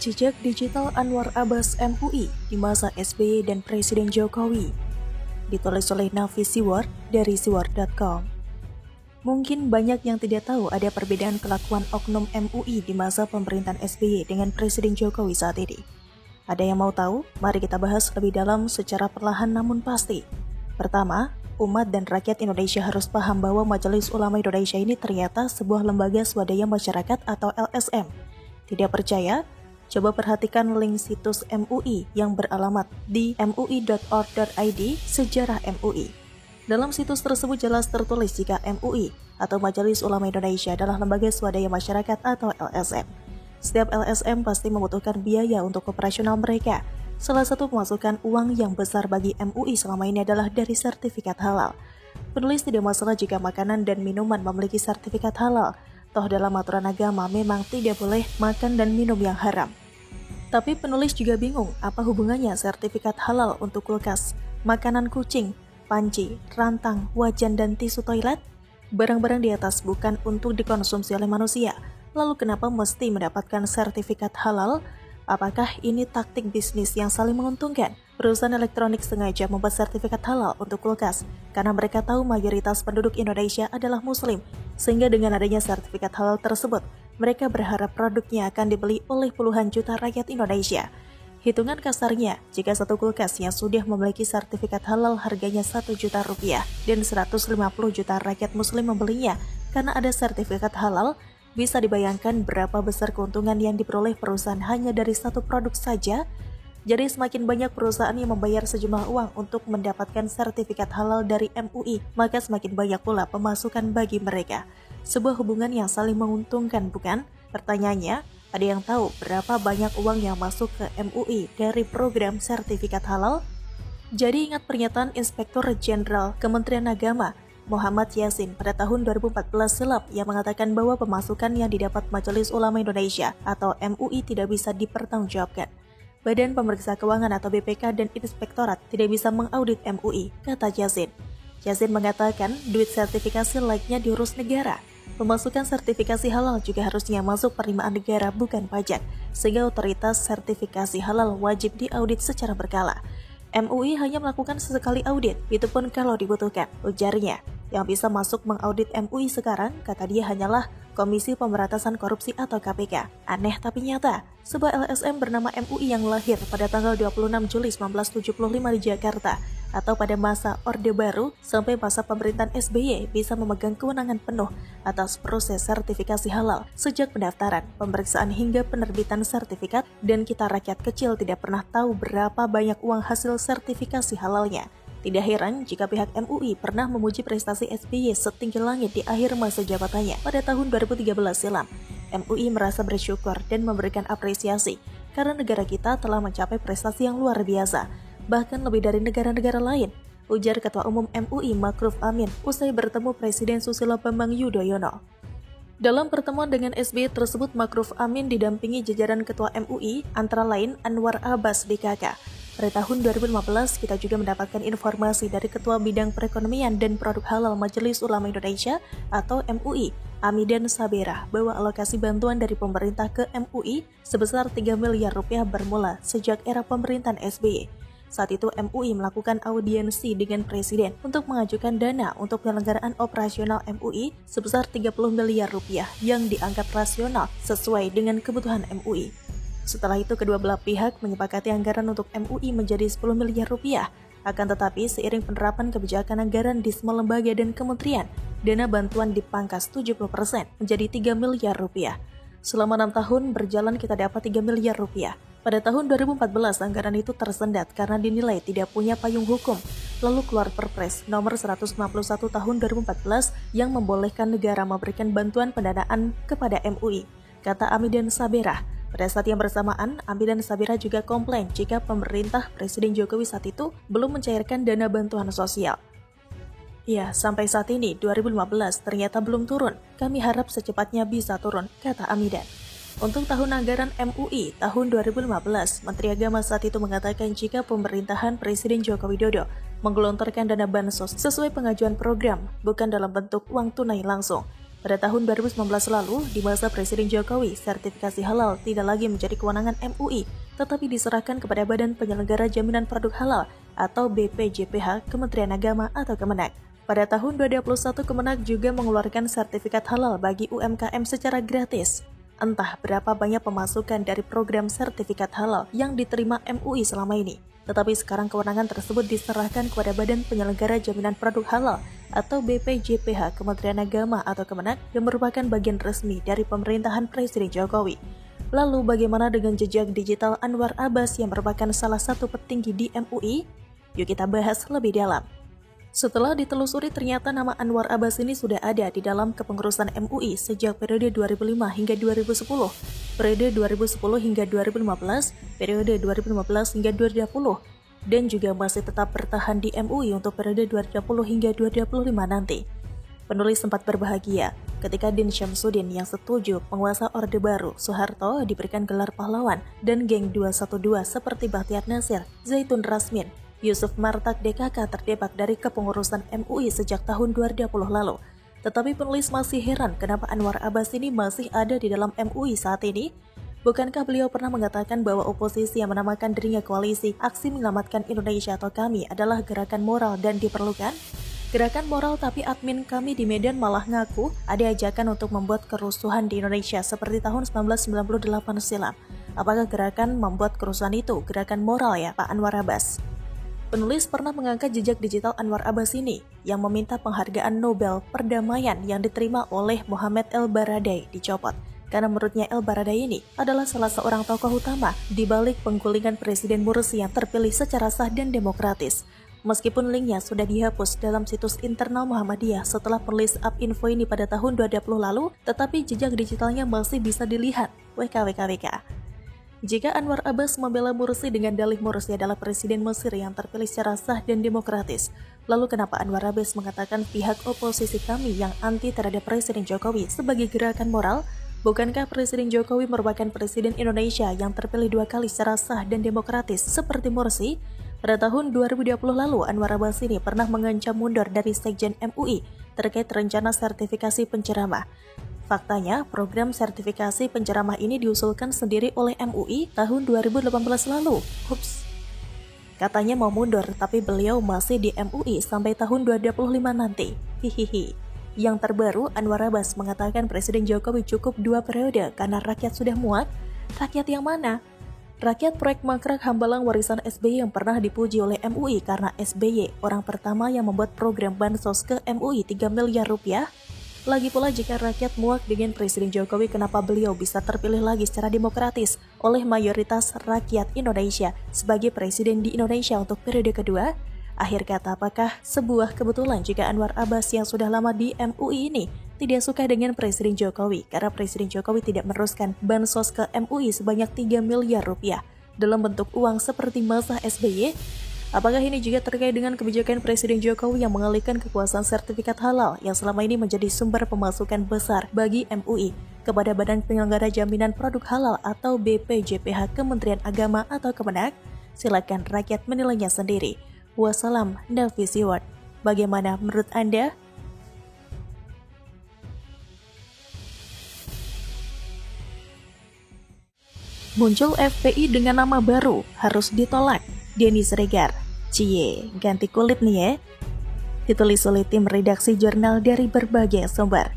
Jejak digital Anwar Abbas MUI di masa SBY dan Presiden Jokowi. Ditulis oleh Nafis Siwar dari siwar.com. Mungkin banyak yang tidak tahu ada perbedaan kelakuan oknum MUI di masa pemerintahan SBY dengan Presiden Jokowi saat ini. Ada yang mau tahu? Mari kita bahas lebih dalam secara perlahan namun pasti. Pertama, umat dan rakyat Indonesia harus paham bahwa Majelis Ulama Indonesia ini ternyata sebuah lembaga swadaya masyarakat atau LSM. Tidak percaya? Coba perhatikan link situs MUI yang beralamat di mui.org.id Sejarah MUI. Dalam situs tersebut jelas tertulis jika MUI atau Majelis Ulama Indonesia adalah lembaga swadaya masyarakat atau LSM. Setiap LSM pasti membutuhkan biaya untuk operasional mereka. Salah satu pemasukan uang yang besar bagi MUI selama ini adalah dari sertifikat halal. Penulis tidak masalah jika makanan dan minuman memiliki sertifikat halal. Toh dalam aturan agama memang tidak boleh makan dan minum yang haram. Tapi penulis juga bingung apa hubungannya sertifikat halal untuk kulkas, makanan kucing, panci, rantang, wajan, dan tisu toilet? Barang-barang di atas bukan untuk dikonsumsi oleh manusia. Lalu kenapa mesti mendapatkan sertifikat halal? Apakah ini taktik bisnis yang saling menguntungkan? Perusahaan elektronik sengaja membuat sertifikat halal untuk kulkas karena mereka tahu mayoritas penduduk Indonesia adalah muslim. Sehingga dengan adanya sertifikat halal tersebut, mereka berharap produknya akan dibeli oleh puluhan juta rakyat Indonesia. Hitungan kasarnya, jika satu kulkas yang sudah memiliki sertifikat halal harganya 1 juta rupiah dan 150 juta rakyat muslim membelinya karena ada sertifikat halal, bisa dibayangkan berapa besar keuntungan yang diperoleh perusahaan hanya dari satu produk saja. Jadi semakin banyak perusahaan yang membayar sejumlah uang untuk mendapatkan sertifikat halal dari MUI, maka semakin banyak pula pemasukan bagi mereka. Sebuah hubungan yang saling menguntungkan, bukan? Pertanyaannya, ada yang tahu berapa banyak uang yang masuk ke MUI dari program sertifikat halal? Jadi ingat pernyataan Inspektur Jenderal Kementerian Agama Muhammad Yasin pada tahun 2014 silam yang mengatakan bahwa pemasukan yang didapat Majelis Ulama Indonesia atau MUI tidak bisa dipertanggungjawabkan. Badan Pemeriksa Keuangan atau BPK dan Inspektorat tidak bisa mengaudit MUI, kata Yasin. Yasin mengatakan duit sertifikasi laiknya diurus negara. Pemasukan sertifikasi halal juga harusnya masuk penerimaan negara bukan pajak, sehingga otoritas sertifikasi halal wajib diaudit secara berkala. MUI hanya melakukan sesekali audit, itu pun kalau dibutuhkan, ujarnya. Yang bisa masuk mengaudit MUI sekarang, kata dia, hanyalah Komisi Pemberantasan Korupsi atau KPK. Aneh tapi nyata, sebuah LSM bernama MUI yang lahir pada tanggal 26 Juli 1975 di Jakarta, atau pada masa Orde Baru sampai masa pemerintahan SBY bisa memegang kewenangan penuh atas proses sertifikasi halal sejak pendaftaran, pemeriksaan hingga penerbitan sertifikat, dan kita rakyat kecil tidak pernah tahu berapa banyak uang hasil sertifikasi halalnya. Tidak heran jika pihak MUI pernah memuji prestasi SBY setinggi langit di akhir masa jabatannya pada tahun 2013 silam. MUI merasa bersyukur dan memberikan apresiasi karena negara kita telah mencapai prestasi yang luar biasa, bahkan lebih dari negara-negara lain, ujar Ketua Umum MUI Ma'ruf Amin usai bertemu Presiden Susilo Bambang Yudhoyono. Dalam pertemuan dengan SBY tersebut, Ma'ruf Amin didampingi jajaran Ketua MUI, antara lain Anwar Abbas DKK. Pada tahun 2015, kita juga mendapatkan informasi dari Ketua Bidang Perekonomian dan Produk Halal Majelis Ulama Indonesia atau MUI, Amidan Sabera, bahwa alokasi bantuan dari pemerintah ke MUI sebesar 3 miliar rupiah bermula sejak era pemerintahan SBY. Saat itu MUI melakukan audiensi dengan Presiden untuk mengajukan dana untuk penyelenggaraan operasional MUI sebesar 30 miliar rupiah yang dianggap rasional sesuai dengan kebutuhan MUI. Setelah itu kedua belah pihak menyepakati anggaran untuk MUI menjadi 10 miliar rupiah. Akan tetapi seiring penerapan kebijakan anggaran di semua lembaga dan kementerian, dana bantuan dipangkas 70% menjadi 3 miliar rupiah. Selama 6 tahun berjalan kita dapat 3 miliar rupiah. Pada tahun 2014 anggaran itu tersendat karena dinilai tidak punya payung hukum. Lalu keluar Perpres nomor 191 tahun 2014 yang membolehkan negara memberikan bantuan pendanaan kepada MUI, kata Amidan Sabera. Pada saat yang bersamaan, Amidan Sabera juga komplain jika pemerintah Presiden Jokowi saat itu belum mencairkan dana bantuan sosial. Ya, sampai saat ini 2015 ternyata belum turun. Kami harap secepatnya bisa turun, kata Amidan. Untuk tahun anggaran MUI tahun 2015, Menteri Agama saat itu mengatakan jika pemerintahan Presiden Joko Widodo menggelontorkan dana bansos sesuai pengajuan program, bukan dalam bentuk uang tunai langsung. Pada tahun 2019 lalu, di masa Presiden Jokowi, sertifikasi halal tidak lagi menjadi kewenangan MUI, tetapi diserahkan kepada Badan Penyelenggara Jaminan Produk Halal atau BPJPH Kementerian Agama atau Kemenak. Pada tahun 2021, Kemenak juga mengeluarkan sertifikat halal bagi UMKM secara gratis. Entah berapa banyak pemasukan dari program sertifikat halal yang diterima MUI selama ini. Tetapi sekarang kewenangan tersebut diserahkan kepada Badan Penyelenggara Jaminan Produk Halal atau BPJPH Kementerian Agama atau Kemenak yang merupakan bagian resmi dari pemerintahan Presiden Jokowi. Lalu bagaimana dengan jejak digital Anwar Abbas yang merupakan salah satu petinggi di MUI? Yuk kita bahas lebih dalam. Setelah ditelusuri ternyata nama Anwar Abbas ini sudah ada di dalam kepengurusan MUI sejak periode 2005 hingga 2010, periode 2010 hingga 2015, periode 2015 hingga 2020, dan juga masih tetap bertahan di MUI untuk periode 2020 hingga 2025 nanti. Penulis sempat berbahagia ketika Din Syamsuddin yang setuju penguasa Orde Baru Soeharto diberikan gelar pahlawan dan geng 212 seperti Bahtiar Nasir, Zaitun Rasmin, Yusuf Martak DKK terdepak dari kepengurusan MUI sejak tahun 2020 lalu. Tetapi penulis masih heran kenapa Anwar Abbas ini masih ada di dalam MUI saat ini. Bukankah beliau pernah mengatakan bahwa oposisi yang menamakan dirinya koalisi Aksi Menyelamatkan Indonesia atau KAMI adalah gerakan moral dan diperlukan? Gerakan moral tapi admin kami di Medan malah ngaku ada ajakan untuk membuat kerusuhan di Indonesia seperti tahun 1998 silam. Apakah gerakan membuat kerusuhan itu gerakan moral ya Pak Anwar Abbas? Penulis pernah mengangkat jejak digital Anwar Abbas ini yang meminta penghargaan Nobel Perdamaian yang diterima oleh Mohamed El Baradei dicopot. Karena menurutnya El Baradei ini adalah salah seorang tokoh utama di balik penggulingan Presiden Mursi yang terpilih secara sah dan demokratis. Meskipun linknya sudah dihapus dalam situs internal Muhammadiyah setelah penulis up info ini pada tahun 2020 lalu, tetapi jejak digitalnya masih bisa dilihat. WKWKWK. Jika Anwar Abbas membela Mursi dengan dalih Mursi adalah Presiden Mesir yang terpilih secara sah dan demokratis, lalu kenapa Anwar Abbas mengatakan pihak oposisi kami yang anti terhadap Presiden Jokowi sebagai gerakan moral? Bukankah Presiden Jokowi merupakan Presiden Indonesia yang terpilih 2 kali secara sah dan demokratis seperti Mursi? Pada tahun 2020 lalu, Anwar Abbas ini pernah mengancam mundur dari Sekjen MUI terkait rencana sertifikasi penceramah. Faktanya, program sertifikasi penceramah ini diusulkan sendiri oleh MUI tahun 2018 lalu. Ups. Katanya mau mundur, tapi beliau masih di MUI sampai tahun 2025 nanti. Hihihi. Yang terbaru, Anwar Abbas mengatakan Presiden Jokowi cukup 2 periode karena rakyat sudah muak. Rakyat yang mana? Rakyat proyek mangkrak Hambalang warisan SBY yang pernah dipuji oleh MUI karena SBY orang pertama yang membuat program bansos ke MUI 3 miliar rupiah. Lagi pula jika rakyat muak dengan Presiden Jokowi, kenapa beliau bisa terpilih lagi secara demokratis oleh mayoritas rakyat Indonesia sebagai presiden di Indonesia untuk periode kedua? Akhir kata, apakah sebuah kebetulan jika Anwar Abbas yang sudah lama di MUI ini tidak suka dengan Presiden Jokowi karena Presiden Jokowi tidak meneruskan bansos ke MUI sebanyak 3 miliar rupiah dalam bentuk uang seperti masa SBY? Apakah ini juga terkait dengan kebijakan Presiden Jokowi yang mengalihkan kekuasaan sertifikat halal yang selama ini menjadi sumber pemasukan besar bagi MUI kepada Badan Penyelenggara Jaminan Produk Halal atau BPJPH Kementerian Agama atau Kemenak? Silakan rakyat menilainya sendiri. Wassalam, Nafisi Ward. Bagaimana menurut Anda? Muncul FPI dengan nama baru, harus ditolak. Denny Siregar. Cie, ganti kulit nih ya. Ditulis oleh tim redaksi jurnal dari berbagai sumber.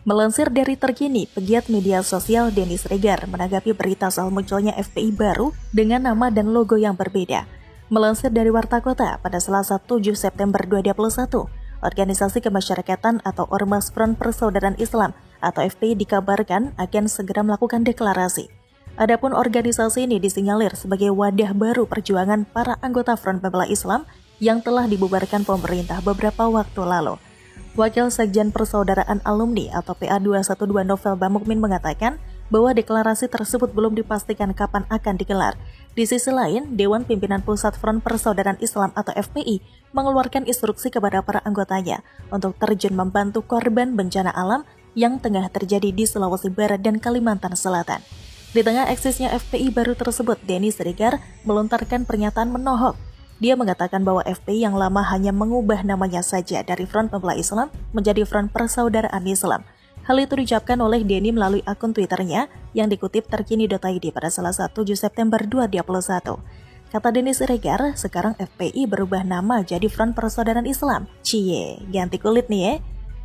Melansir dari Terkini, pegiat media sosial Denny Siregar menanggapi berita soal munculnya FPI baru dengan nama dan logo yang berbeda. Melansir dari Warta Kota, pada Selasa 7 September 2021, Organisasi Kemasyarakatan atau Ormas Front Persaudaraan Islam atau FPI dikabarkan akan segera melakukan deklarasi. Adapun organisasi ini disinyalir sebagai wadah baru perjuangan para anggota Front Pembela Islam yang telah dibubarkan pemerintah beberapa waktu lalu. Wakil Sekjen Persaudaraan Alumni atau PA212 Novel Bamukmin mengatakan bahwa deklarasi tersebut belum dipastikan kapan akan digelar. Di sisi lain, Dewan Pimpinan Pusat Front Persaudaraan Islam atau FPI mengeluarkan instruksi kepada para anggotanya untuk terjun membantu korban bencana alam yang tengah terjadi di Sulawesi Barat dan Kalimantan Selatan. Di tengah eksisnya FPI baru tersebut, Denny Siregar melontarkan pernyataan menohok. Dia mengatakan bahwa FPI yang lama hanya mengubah namanya saja dari Front Pembela Islam menjadi Front Persaudaraan Islam. Hal itu diucapkan oleh Denny melalui akun Twitternya yang dikutip terkini.id pada Selasa 7 September 2021. Kata Denny Siregar, sekarang FPI berubah nama jadi Front Persaudaraan Islam. Cie, ganti kulit nih ya.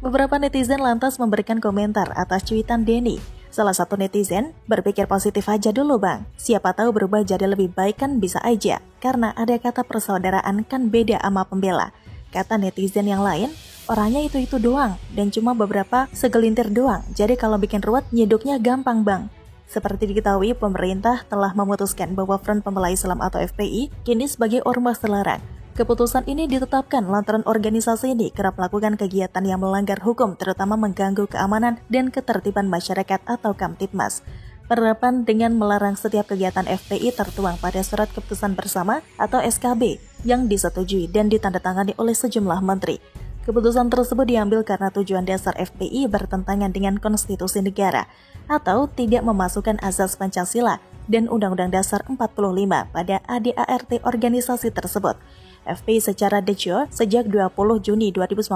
Beberapa netizen lantas memberikan komentar atas cuitan Denny. Salah satu netizen, berpikir positif aja dulu bang. Siapa tahu berubah jadi lebih baik kan bisa aja. Karena ada kata persaudaraan kan beda sama pembela. Kata netizen yang lain, orangnya itu-itu doang. Dan cuma beberapa segelintir doang. Jadi kalau bikin ruwet, nyeduknya gampang bang. Seperti diketahui, pemerintah telah memutuskan bahwa Front Pembela Islam atau FPI kini sebagai ormas terlarang. Keputusan ini ditetapkan lantaran organisasi ini kerap melakukan kegiatan yang melanggar hukum, terutama mengganggu keamanan dan ketertiban masyarakat atau Kamtibmas. Penerapan dengan melarang setiap kegiatan FPI tertuang pada Surat Keputusan Bersama atau SKB yang disetujui dan ditandatangani oleh sejumlah menteri. Keputusan tersebut diambil karena tujuan dasar FPI bertentangan dengan konstitusi negara atau tidak memasukkan azas Pancasila dan Undang-Undang Dasar 45 pada ADART organisasi tersebut. FPI secara de jure sejak 20 Juni 2019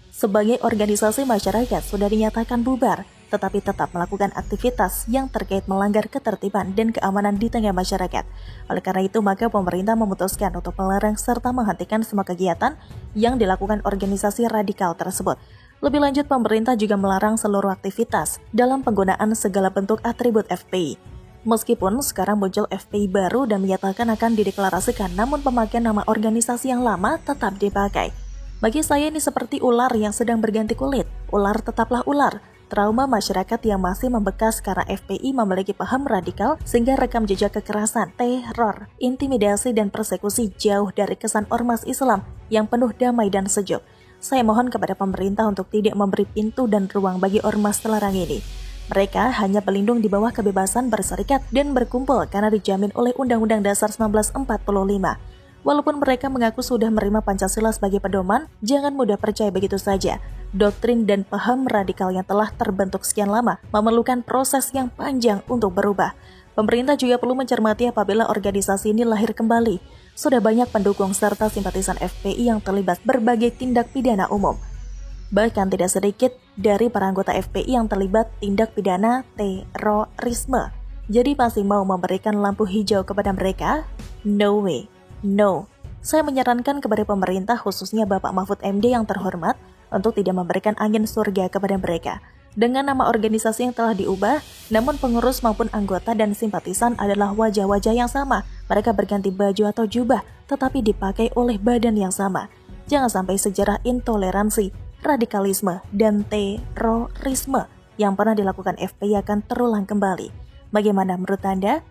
sebagai organisasi masyarakat sudah dinyatakan bubar, tetapi tetap melakukan aktivitas yang terkait melanggar ketertiban dan keamanan di tengah masyarakat. Oleh karena itu, maka pemerintah memutuskan untuk melarang serta menghentikan semua kegiatan yang dilakukan organisasi radikal tersebut. Lebih lanjut, pemerintah juga melarang seluruh aktivitas dalam penggunaan segala bentuk atribut FPI. Meskipun sekarang muncul FPI baru dan menyatakan akan dideklarasikan, namun pemakaian nama organisasi yang lama tetap dipakai. Bagi saya ini seperti ular yang sedang berganti kulit. Ular tetaplah ular. Trauma masyarakat yang masih membekas karena FPI memiliki paham radikal sehingga rekam jejak kekerasan, teror, intimidasi, dan persekusi jauh dari kesan ormas Islam yang penuh damai dan sejuk. Saya mohon kepada pemerintah untuk tidak memberi pintu dan ruang bagi ormas terlarang ini. Mereka hanya berlindung di bawah kebebasan berserikat dan berkumpul karena dijamin oleh Undang-Undang Dasar 1945. Walaupun mereka mengaku sudah menerima Pancasila sebagai pedoman, jangan mudah percaya begitu saja. Doktrin dan paham radikal yang telah terbentuk sekian lama memerlukan proses yang panjang untuk berubah. Pemerintah juga perlu mencermati apabila organisasi ini lahir kembali. Sudah banyak pendukung serta simpatisan FPI yang terlibat berbagai tindak pidana umum. Bahkan tidak sedikit dari para anggota FPI yang terlibat tindak pidana terorisme. Jadi masih mau memberikan lampu hijau kepada mereka? No way, no. Saya menyarankan kepada pemerintah, khususnya Bapak Mahfud MD yang terhormat, untuk tidak memberikan angin surga kepada mereka. Dengan nama organisasi yang telah diubah, namun pengurus maupun anggota dan simpatisan adalah wajah-wajah yang sama. Mereka berganti baju atau jubah, tetapi dipakai oleh badan yang sama. Jangan sampai sejarah intoleransi, radikalisme, dan terorisme yang pernah dilakukan FPI akan terulang kembali. Bagaimana menurut Anda?